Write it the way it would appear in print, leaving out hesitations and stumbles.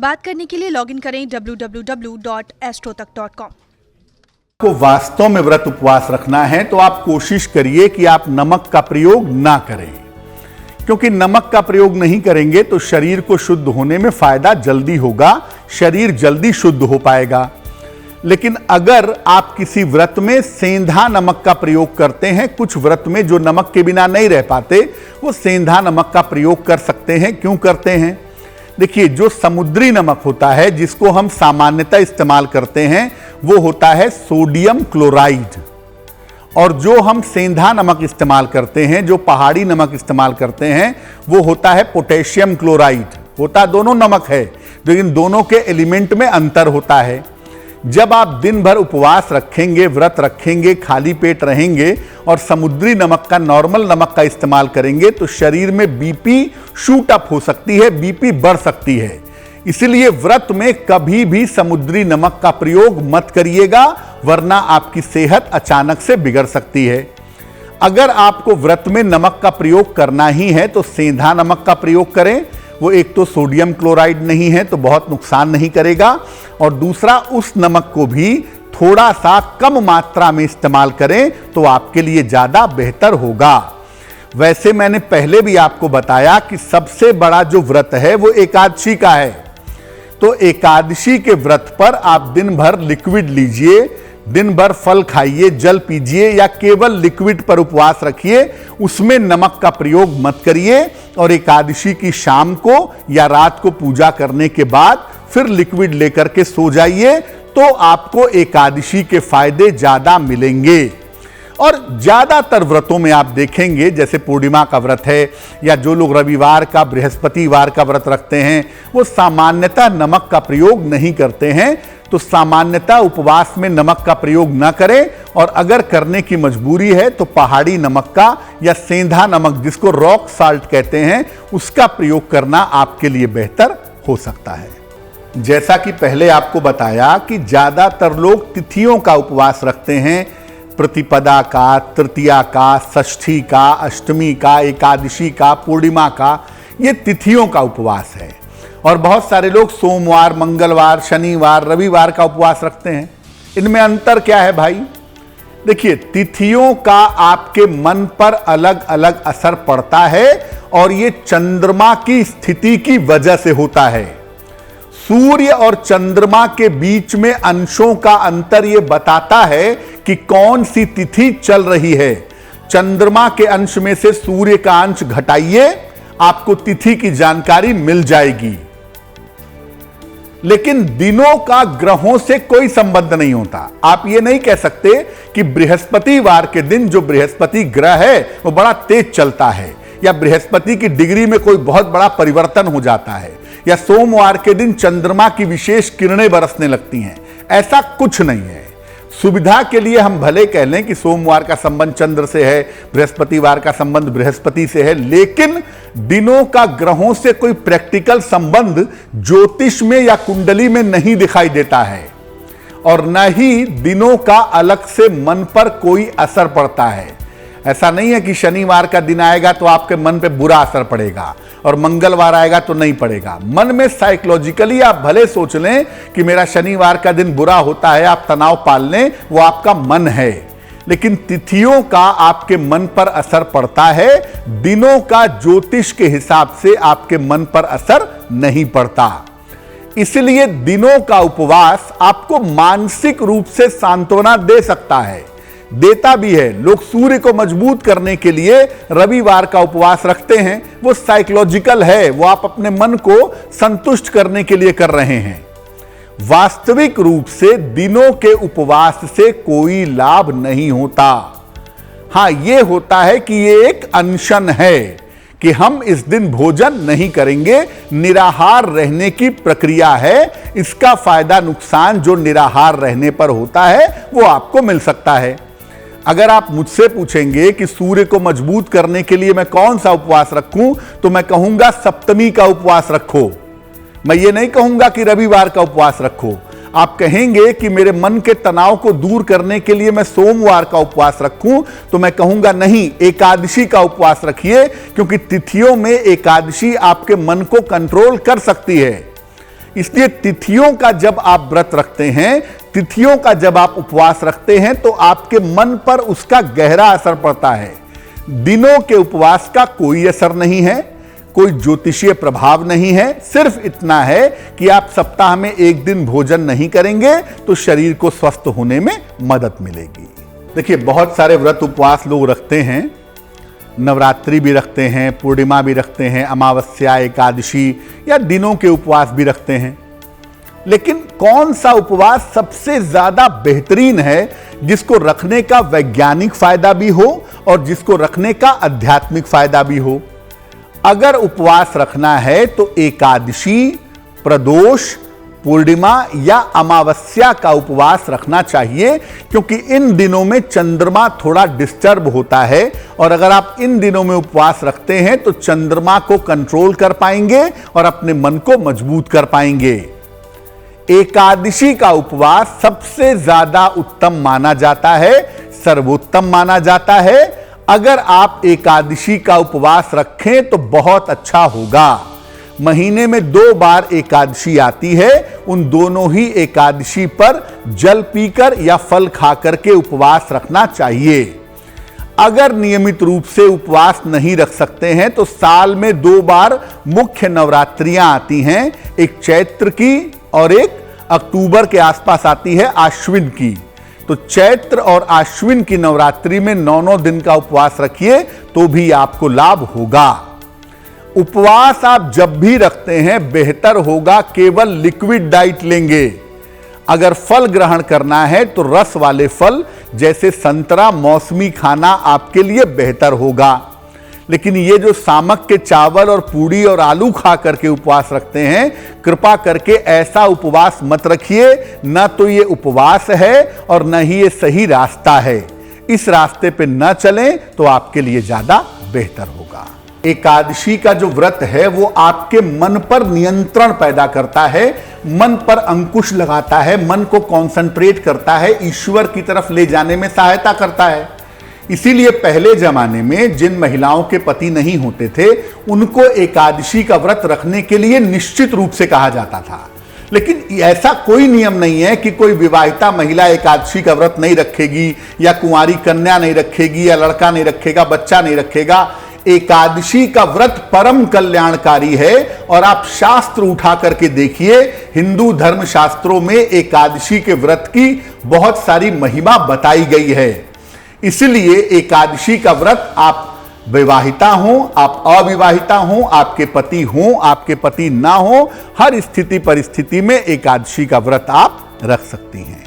बात करने के लिए लॉगिन करें www.astrotak.com। को वास्तव में व्रत उपवास रखना है तो आप कोशिश करिए कि आप नमक का प्रयोग ना करें, क्योंकि नमक का प्रयोग नहीं करेंगे तो शरीर को शुद्ध होने में फायदा जल्दी होगा, शरीर जल्दी शुद्ध हो पाएगा। लेकिन अगर आप किसी व्रत में सेंधा नमक का प्रयोग करते हैं, कुछ व्रत में जो नमक के बिना नहीं रह पाते वो सेंधा नमक का प्रयोग कर सकते हैं। क्यों करते हैं? देखिए, जो समुद्री नमक होता है जिसको हम सामान्यतः इस्तेमाल करते हैं वो होता है सोडियम क्लोराइड, और जो हम सेंधा नमक इस्तेमाल करते हैं, जो पहाड़ी नमक इस्तेमाल करते हैं, वो होता है पोटेशियम क्लोराइड। होता दोनों नमक है, लेकिन दोनों के एलिमेंट में अंतर होता है। जब आप दिन भर उपवास रखेंगे, व्रत रखेंगे, खाली पेट रहेंगे और समुद्री नमक का, नॉर्मल नमक का इस्तेमाल करेंगे तो शरीर में बीपी शूट अप हो सकती है, बीपी बढ़ सकती है। इसलिए व्रत में कभी भी समुद्री नमक का प्रयोग मत करिएगा, वरना आपकी सेहत अचानक से बिगड़ सकती है। अगर आपको व्रत में नमक का प्रयोग करना ही है तो सेंधा नमक का प्रयोग करें। वो एक तो सोडियम क्लोराइड नहीं है तो बहुत नुकसान नहीं करेगा, और दूसरा उस नमक को भी थोड़ा सा कम मात्रा में इस्तेमाल करें तो आपके लिए ज्यादा बेहतर होगा। वैसे मैंने पहले भी आपको बताया कि सबसे बड़ा जो व्रत है वो एकादशी का है। तो एकादशी के व्रत पर आप दिन भर लिक्विड लीजिए, दिन भर फल खाइए, जल पीजिए, या केवल लिक्विड पर उपवास रखिए, उसमें नमक का प्रयोग मत करिए। और एकादशी की शाम को या रात को पूजा करने के बाद फिर लिक्विड लेकर के सो जाइए, तो आपको एकादशी के फायदे ज्यादा मिलेंगे। और ज्यादातर व्रतों में आप देखेंगे, जैसे पूर्णिमा का व्रत है या जो लोग रविवार का, बृहस्पतिवार का व्रत रखते हैं, वो सामान्यतः नमक का प्रयोग नहीं करते हैं। तो सामान्यतः उपवास में नमक का प्रयोग न करें, और अगर करने की मजबूरी है तो पहाड़ी नमक का या सेंधा नमक, जिसको रॉक साल्ट कहते हैं, उसका प्रयोग करना आपके लिए बेहतर हो सकता है। जैसा कि पहले आपको बताया कि ज्यादातर लोग तिथियों का उपवास रखते हैं, प्रतिपदा का, तृतीया का, षष्ठी का, अष्टमी का, एकादशी का, पूर्णिमा का, ये तिथियों का उपवास है। और बहुत सारे लोग सोमवार, मंगलवार, शनिवार, रविवार का उपवास रखते हैं। इनमें अंतर क्या है भाई? देखिए, तिथियों का आपके मन पर अलग अलग असर पड़ता है, और ये चंद्रमा की स्थिति की वजह से होता है। सूर्य और चंद्रमा के बीच में अंशों का अंतर यह बताता है कि कौन सी तिथि चल रही है। चंद्रमा के अंश में से सूर्य का अंश घटाइए, आपको तिथि की जानकारी मिल जाएगी। लेकिन दिनों का ग्रहों से कोई संबंध नहीं होता। आप ये नहीं कह सकते कि बृहस्पतिवार के दिन जो बृहस्पति ग्रह है वो बड़ा तेज चलता है, या बृहस्पति की डिग्री में कोई बहुत बड़ा परिवर्तन हो जाता है, या सोमवार के दिन चंद्रमा की विशेष किरणें बरसने लगती हैं। ऐसा कुछ नहीं है। सुविधा के लिए हम भले कह लें कि सोमवार का संबंध चंद्र से है, बृहस्पतिवार का संबंध बृहस्पति से है, लेकिन दिनों का ग्रहों से कोई प्रैक्टिकल संबंध ज्योतिष में या कुंडली में नहीं दिखाई देता है, और न ही दिनों का अलग से मन पर कोई असर पड़ता है। ऐसा नहीं है कि शनिवार का दिन आएगा तो आपके मन पे बुरा असर पड़ेगा और मंगलवार आएगा तो नहीं पड़ेगा। मन में साइकोलॉजिकली आप भले सोच लें कि मेरा शनिवार का दिन बुरा होता है, आप तनाव पाल लें, वो आपका मन है, लेकिन तिथियों का आपके मन पर असर पड़ता है। दिनों का ज्योतिष के हिसाब से आपके मन पर असर नहीं पड़ता। इसलिए दिनों का उपवास आपको मानसिक रूप से सांत्वना दे सकता है, देता भी है। लोग सूर्य को मजबूत करने के लिए रविवार का उपवास रखते हैं, वो साइकोलॉजिकल है, वो आप अपने मन को संतुष्ट करने के लिए कर रहे हैं। वास्तविक रूप से दिनों के उपवास से कोई लाभ नहीं होता। हां, यह होता है कि यह एक अनशन है कि हम इस दिन भोजन नहीं करेंगे, निराहार रहने की प्रक्रिया है। इसका फायदा नुकसान जो निराहार रहने पर होता है वो आपको मिल सकता है। अगर आप मुझसे पूछेंगे कि सूर्य को मजबूत करने के लिए मैं कौन सा उपवास रखूं, तो मैं कहूंगा सप्तमी का उपवास रखो। मैं ये नहीं कहूंगा कि रविवार का उपवास रखो। आप कहेंगे कि मेरे मन के तनाव को दूर करने के लिए मैं सोमवार का उपवास रखूं, तो मैं कहूंगा नहीं, एकादशी का उपवास रखिए, क्योंकि तिथियों में एकादशी आपके मन को कंट्रोल कर सकती है। इसलिए तिथियों का जब आप व्रत रखते हैं, तिथियों का जब आप उपवास रखते हैं, तो आपके मन पर उसका गहरा असर पड़ता है। दिनों के उपवास का कोई असर नहीं है, कोई ज्योतिषीय प्रभाव नहीं है। सिर्फ इतना है कि आप सप्ताह में एक दिन भोजन नहीं करेंगे तो शरीर को स्वस्थ होने में मदद मिलेगी। देखिए, बहुत सारे व्रत उपवास लोग रखते हैं, नवरात्रि भी रखते हैं, पूर्णिमा भी रखते हैं, अमावस्या, एकादशी या दिनों के उपवास भी रखते हैं। लेकिन कौन सा उपवास सबसे ज्यादा बेहतरीन है, जिसको रखने का वैज्ञानिक फायदा भी हो और जिसको रखने का आध्यात्मिक फायदा भी हो? अगर उपवास रखना है तो एकादशी, प्रदोष, पूर्णिमा या अमावस्या का उपवास रखना चाहिए, क्योंकि इन दिनों में चंद्रमा थोड़ा डिस्टर्ब होता है और अगर आप इन दिनों में उपवास रखते हैं तो चंद्रमा को कंट्रोल कर पाएंगे और अपने मन को मजबूत कर पाएंगे। एकादशी का उपवास सबसे ज्यादा उत्तम माना जाता है, सर्वोत्तम माना जाता है। अगर आप एकादशी का उपवास रखें तो बहुत अच्छा होगा। महीने में 2 बार एकादशी आती है, उन दोनों ही एकादशी पर जल पीकर या फल खाकर के उपवास रखना चाहिए। अगर नियमित रूप से उपवास नहीं रख सकते हैं तो साल में 2 बार मुख्य नवरात्रियां आती हैं, एक चैत्र की और एक अक्टूबर के आसपास आती है आश्विन की। तो चैत्र और आश्विन की नवरात्रि में 9 दिन का उपवास रखिए तो भी आपको लाभ होगा। उपवास आप जब भी रखते हैं बेहतर होगा केवल लिक्विड डाइट लेंगे। अगर फल ग्रहण करना है तो रस वाले फल जैसे संतरा, मौसमी खाना आपके लिए बेहतर होगा। लेकिन ये जो सामक के चावल और पूड़ी और आलू खा करके उपवास रखते हैं, कृपा करके ऐसा उपवास मत रखिए। न तो ये उपवास है और न ही ये सही रास्ता है। इस रास्ते पे न चलें तो आपके लिए ज्यादा बेहतर होगा। एकादशी का जो व्रत है वो आपके मन पर नियंत्रण पैदा करता है, मन पर अंकुश लगाता है, मन को कॉन्सेंट्रेट करता है, ईश्वर की तरफ ले जाने में सहायता करता है। इसीलिए पहले जमाने में जिन महिलाओं के पति नहीं होते थे, उनको एकादशी का व्रत रखने के लिए निश्चित रूप से कहा जाता था। लेकिन ऐसा कोई नियम नहीं है कि कोई विवाहिता महिला एकादशी का व्रत नहीं रखेगी या कुंवारी कन्या नहीं रखेगी या लड़का नहीं रखेगा, बच्चा नहीं रखेगा। एकादशी का व्रत परम कल्याणकारी है और आप शास्त्र उठा करके देखिए, हिंदू धर्म शास्त्रों में एकादशी के व्रत की बहुत सारी महिमा बताई गई है। इसलिए एकादशी का व्रत आप विवाहिता हो, आप अविवाहिता हो, आपके पति हो, आपके पति ना हो, हर स्थिति परिस्थिति में एकादशी का व्रत आप रख सकती हैं।